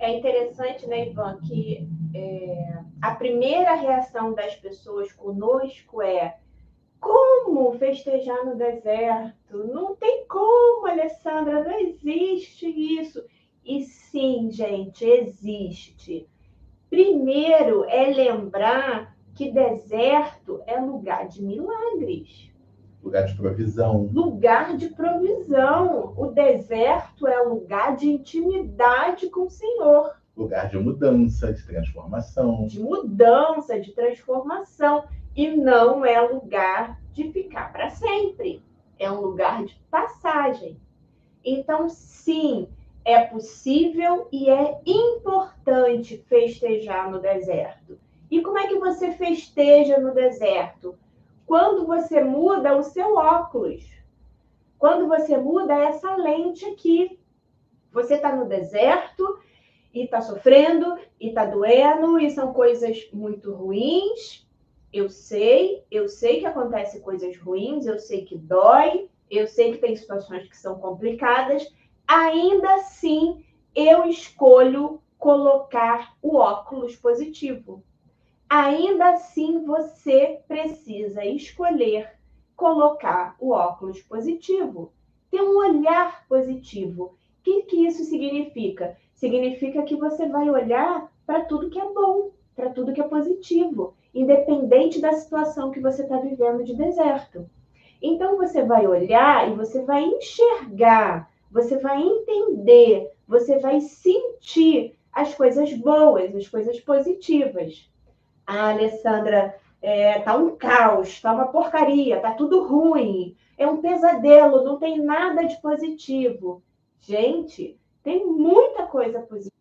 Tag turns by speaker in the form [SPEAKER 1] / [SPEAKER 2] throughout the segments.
[SPEAKER 1] É interessante, né, Ivan, que a primeira reação das pessoas conosco é: como festejar no deserto? Não tem como, Alessandra, não existe isso. E sim, gente, existe. Primeiro é lembrar que deserto é lugar de milagres.
[SPEAKER 2] Lugar de provisão.
[SPEAKER 1] Lugar de provisão. O deserto é lugar de intimidade com o Senhor.
[SPEAKER 2] Lugar de mudança, de transformação.
[SPEAKER 1] De mudança, de transformação. E não é lugar de ficar para sempre. É um lugar de passagem. Então, sim, é possível e é importante festejar no deserto. E como é que você festeja no deserto? Quando você muda o seu óculos. Quando você muda essa lente aqui. Você está no deserto e está sofrendo e está doendo e são coisas muito ruins. Eu sei que acontecem coisas ruins, eu sei que dói, eu sei que tem situações que são complicadas. Ainda assim, eu escolho colocar o óculos positivo. Ainda assim, você precisa escolher colocar o óculos positivo. Ter um olhar positivo. O que isso significa? Significa que você vai olhar para tudo que é bom, para tudo que é positivo, independente da situação que você está vivendo de deserto. Então, você vai olhar e você vai enxergar, você vai entender, você vai sentir as coisas boas, as coisas positivas. Ah, Alessandra, tá um caos, tá uma porcaria, tá tudo ruim, é um pesadelo, não tem nada de positivo. Gente, tem muita coisa positiva,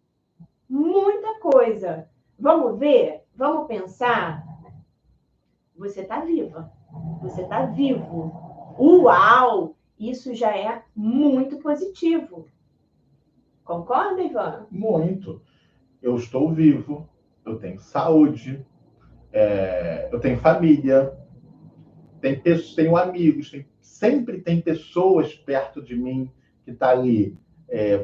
[SPEAKER 1] muita coisa. Vamos ver? Vamos pensar? Você tá viva, você tá vivo. Uau! Isso já é muito positivo. Concorda, Ivan?
[SPEAKER 2] Muito. Eu estou vivo, eu tenho saúde, eu tenho família, tenho amigos, sempre tem pessoas perto de mim que tá ali.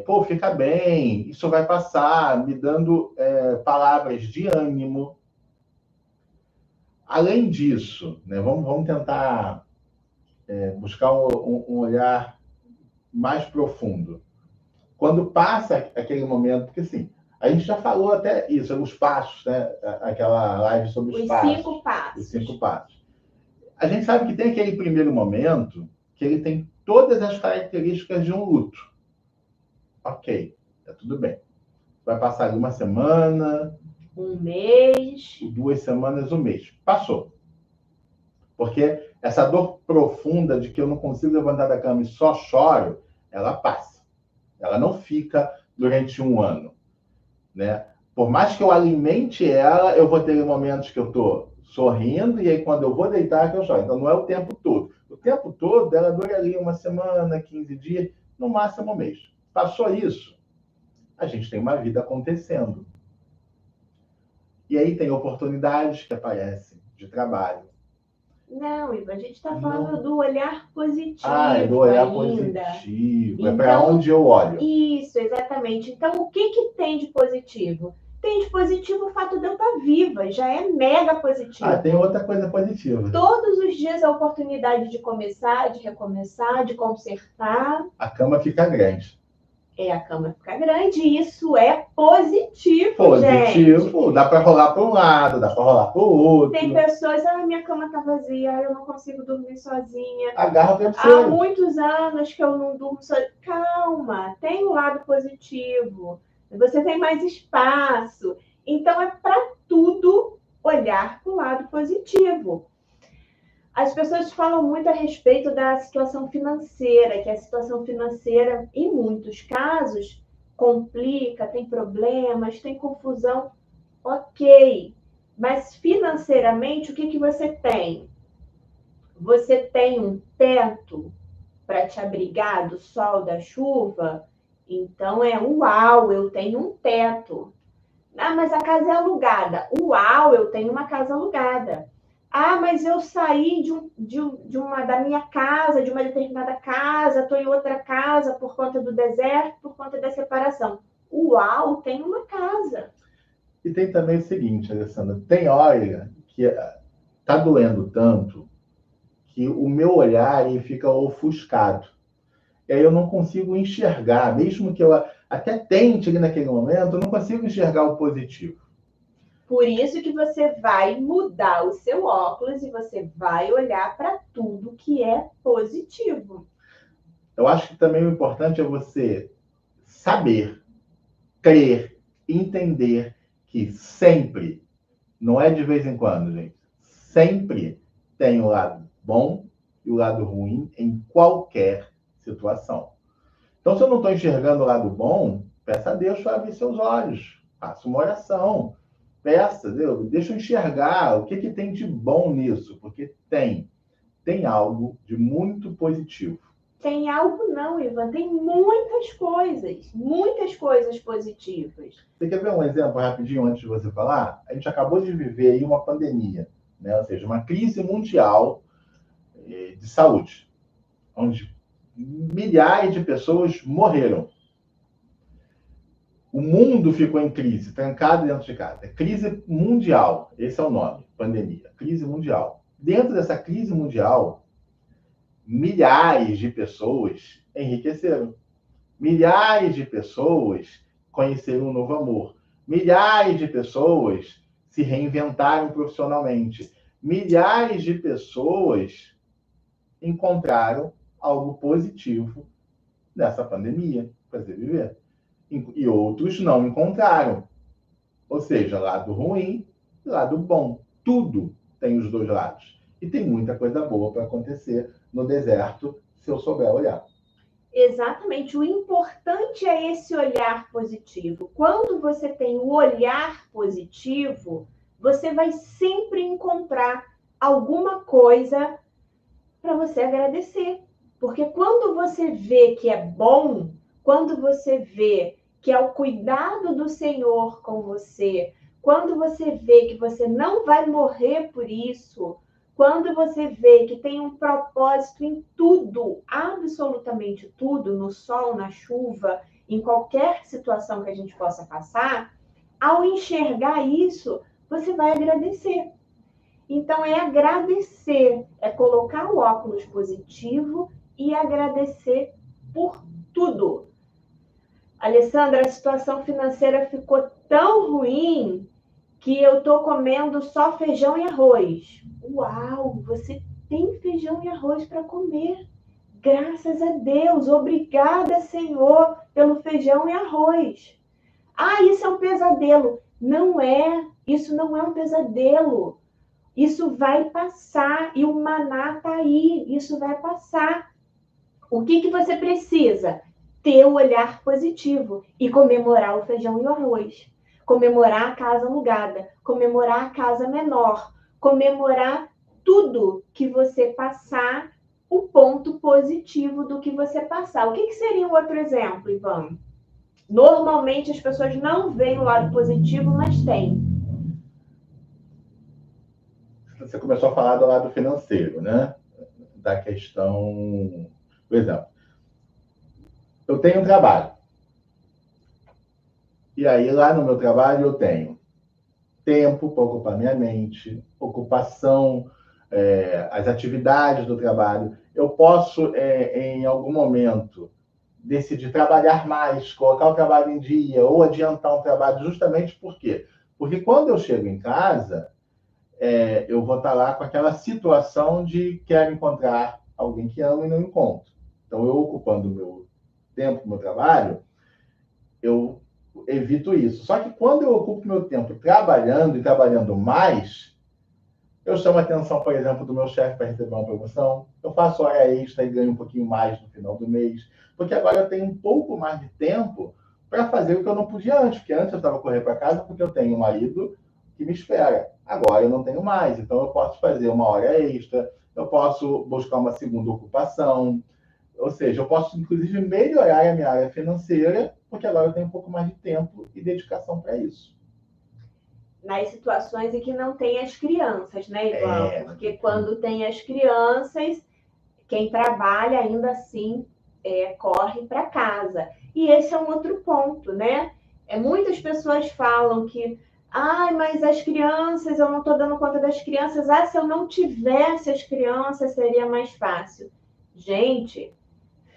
[SPEAKER 2] Pô, fica bem, isso vai passar, me dando palavras de ânimo. Além disso, né, vamos tentar buscar um olhar mais profundo. Quando passa aquele momento, porque assim, a gente já falou até isso, os passos, né? Aquela live sobre os passos.
[SPEAKER 1] 5 passos.
[SPEAKER 2] Os 5 passos. A gente sabe que tem aquele primeiro momento que ele tem todas as características de um luto. Ok, tá tudo bem. Vai passar ali uma semana,
[SPEAKER 1] um mês,
[SPEAKER 2] 2 semanas, um mês. Passou. Porque essa dor profunda de que eu não consigo levantar da cama e só choro, ela passa. Ela não fica durante um ano, né? Por mais que eu alimente ela, eu vou ter momentos que eu estou sorrindo e aí quando eu vou deitar que eu choro. Então não é o tempo todo. O tempo todo ela dura ali uma semana, 15 dias, no máximo um mês. Passou isso, a gente tem uma vida acontecendo. E aí tem oportunidades que aparecem de trabalho.
[SPEAKER 1] Não, Ivan, a gente está falando do olhar positivo.
[SPEAKER 2] É do olhar
[SPEAKER 1] ainda.
[SPEAKER 2] positivo.
[SPEAKER 1] Então,
[SPEAKER 2] é para onde eu olho.
[SPEAKER 1] Isso, exatamente. Então, o que tem de positivo? Tem de positivo o fato de eu estar viva, já é mega positivo.
[SPEAKER 2] Tem outra coisa positiva.
[SPEAKER 1] Todos os dias a oportunidade de começar, de recomeçar, de consertar.
[SPEAKER 2] A cama fica grande.
[SPEAKER 1] A cama fica grande, e isso é positivo,
[SPEAKER 2] Positivo,
[SPEAKER 1] gente.
[SPEAKER 2] Dá para rolar para um lado, dá para rolar para o outro.
[SPEAKER 1] Tem pessoas, minha cama tá vazia, eu não consigo dormir sozinha.
[SPEAKER 2] Agarra o travesseiro.
[SPEAKER 1] Há muitos anos que eu não durmo sozinha. Calma, tem um lado positivo. Você tem mais espaço. Então, é para tudo olhar para o lado positivo. As pessoas falam muito a respeito da situação financeira, que a situação financeira, em muitos casos, complica, tem problemas, tem confusão. Ok, mas financeiramente, o que você tem? Você tem um teto para te abrigar do sol, da chuva? Então uau, eu tenho um teto. Mas a casa é alugada. Uau, eu tenho uma casa alugada. Mas eu saí da minha casa, de uma determinada casa, estou em outra casa por conta do deserto, por conta da separação. uau, tem uma casa.
[SPEAKER 2] E tem também o seguinte, Alessandra, tem hora que tá doendo tanto que o meu olhar ele fica ofuscado. E aí eu não consigo enxergar, mesmo que eu até tente ali naquele momento, eu não consigo enxergar o positivo.
[SPEAKER 1] Por isso que você vai mudar o seu óculos e você vai olhar para tudo que é positivo.
[SPEAKER 2] Eu acho que também o importante é você saber, crer, entender que sempre, não é de vez em quando, gente, sempre tem o lado bom e o lado ruim em qualquer situação. Então, se eu não estou enxergando o lado bom, peça a Deus para abrir seus olhos. Faça uma oração. Peça, Deus, deixa eu enxergar o que, que tem de bom nisso, porque tem algo de muito positivo.
[SPEAKER 1] Tem algo não, Ivan, tem muitas coisas positivas.
[SPEAKER 2] Você quer ver um exemplo rapidinho antes de você falar? A gente acabou de viver aí uma pandemia, né? Ou seja, uma crise mundial de saúde, onde milhares de pessoas morreram. O mundo ficou em crise, trancado dentro de casa. Crise mundial, esse é o nome, pandemia, crise mundial. Dentro dessa crise mundial, milhares de pessoas enriqueceram. Milhares de pessoas conheceram um novo amor. Milhares de pessoas se reinventaram profissionalmente. Milhares de pessoas encontraram algo positivo nessa pandemia para viver. E outros não encontraram. Ou seja, lado ruim e lado bom. Tudo tem os dois lados. E tem muita coisa boa para acontecer no deserto, se eu souber olhar.
[SPEAKER 1] Exatamente. O importante é esse olhar positivo. Quando você tem o olhar positivo, você vai sempre encontrar alguma coisa para você agradecer. Porque quando você vê que é bom, quando você vê que é o cuidado do Senhor com você, quando você vê que você não vai morrer por isso, quando você vê que tem um propósito em tudo, absolutamente tudo, no sol, na chuva, em qualquer situação que a gente possa passar, ao enxergar isso, você vai agradecer. Então, é agradecer, é colocar o óculos positivo e agradecer por tudo. Alessandra, a situação financeira ficou tão ruim que eu estou comendo só feijão e arroz. Uau, você tem feijão e arroz para comer. Graças a Deus, obrigada, Senhor, pelo feijão e arroz. Ah, isso é um pesadelo. Não é, isso não é um pesadelo. Isso vai passar e o maná está aí, isso vai passar. O que você precisa? Ter o olhar positivo e comemorar o feijão e o arroz. Comemorar a casa alugada, comemorar a casa menor, comemorar tudo que você passar, o ponto positivo do que você passar. O que seria um outro exemplo, Ivan? Normalmente as pessoas não veem o lado positivo, mas tem.
[SPEAKER 2] Você começou a falar do lado financeiro, né? Da questão, por exemplo, eu tenho um trabalho. E aí, lá no meu trabalho, eu tenho tempo para ocupar minha mente, ocupação, as atividades do trabalho. Eu posso, em algum momento, decidir trabalhar mais, colocar o trabalho em dia ou adiantar um trabalho, justamente por quê? Porque quando eu chego em casa, eu vou estar lá com aquela situação de quero encontrar alguém que amo e não encontro. Então, eu ocupando o meu tempo, o meu trabalho, eu evito isso. Só que quando eu ocupo meu tempo trabalhando e trabalhando mais, eu chamo a atenção, por exemplo, do meu chefe para receber uma promoção, eu faço hora extra e ganho um pouquinho mais no final do mês, porque agora eu tenho um pouco mais de tempo para fazer o que eu não podia antes, porque antes eu estava correndo para casa porque eu tenho um marido que me espera. Agora eu não tenho mais, então eu posso fazer uma hora extra, eu posso buscar uma segunda ocupação, ou seja, eu posso, inclusive, melhorar a minha área financeira, porque agora eu tenho um pouco mais de tempo e dedicação para isso.
[SPEAKER 1] Nas situações em que não tem as crianças, né, Ivan? Porque quando tem as crianças, quem trabalha ainda assim corre para casa. E esse é um outro ponto, né? Muitas pessoas falam que, ai, mas as crianças, eu não estou dando conta das crianças. Ah, se eu não tivesse as crianças, seria mais fácil. Gente,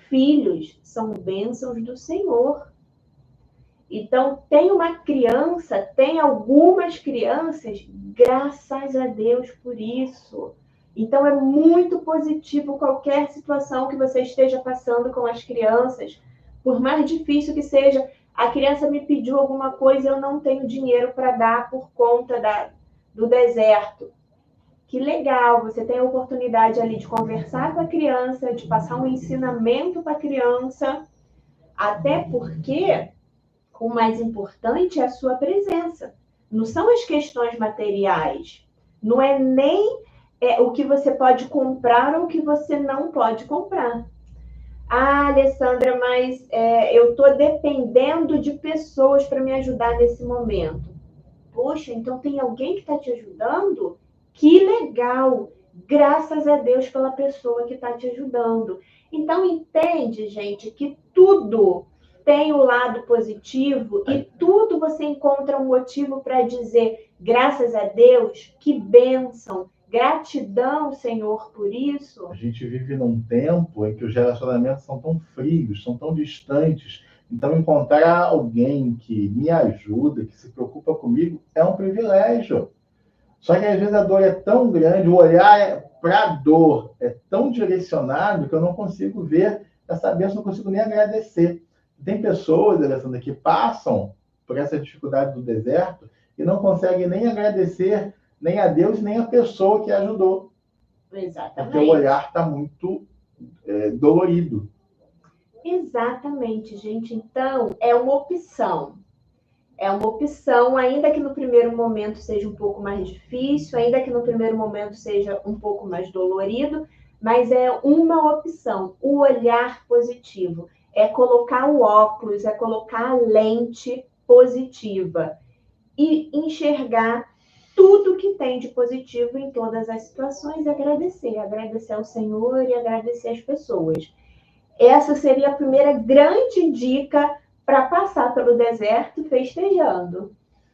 [SPEAKER 1] filhos são bênçãos do Senhor. Então, tem algumas crianças, graças a Deus por isso. Então, é muito positivo qualquer situação que você esteja passando com as crianças, por mais difícil que seja. A criança me pediu alguma coisa e eu não tenho dinheiro para dar por conta do deserto. Que legal, você tem a oportunidade ali de conversar com a criança, de passar um ensinamento para a criança, até porque o mais importante é a sua presença. Não são as questões materiais. Não é nem o que você pode comprar ou o que você não pode comprar. Ah, Alessandra, mas eu estou dependendo de pessoas para me ajudar nesse momento. Poxa, então tem alguém que está te ajudando? Que legal! Graças a Deus pela pessoa que está te ajudando. Então, entende, gente, que tudo tem o lado positivo e tudo você encontra um motivo para dizer graças a Deus, que bênção, gratidão, Senhor, por isso.
[SPEAKER 2] A gente vive num tempo em que os relacionamentos são tão frios, são tão distantes. Então, encontrar alguém que me ajuda, que se preocupa comigo, é um privilégio. Só que às vezes a dor é tão grande, o olhar para a dor é tão direcionado que eu não consigo ver essa bênção, não consigo nem agradecer. Tem pessoas, Alessandra, que passam por essa dificuldade do deserto e não conseguem nem agradecer nem a Deus, nem a pessoa que ajudou.
[SPEAKER 1] Exatamente.
[SPEAKER 2] Porque o olhar está muito dolorido.
[SPEAKER 1] Exatamente, gente. Então, é uma opção. É uma opção, ainda que no primeiro momento seja um pouco mais difícil, ainda que no primeiro momento seja um pouco mais dolorido, mas é uma opção. O olhar positivo é colocar o óculos, é colocar a lente positiva e enxergar tudo que tem de positivo em todas as situações e agradecer ao Senhor e agradecer às pessoas. Essa seria a primeira grande dica para passar pelo deserto festejando.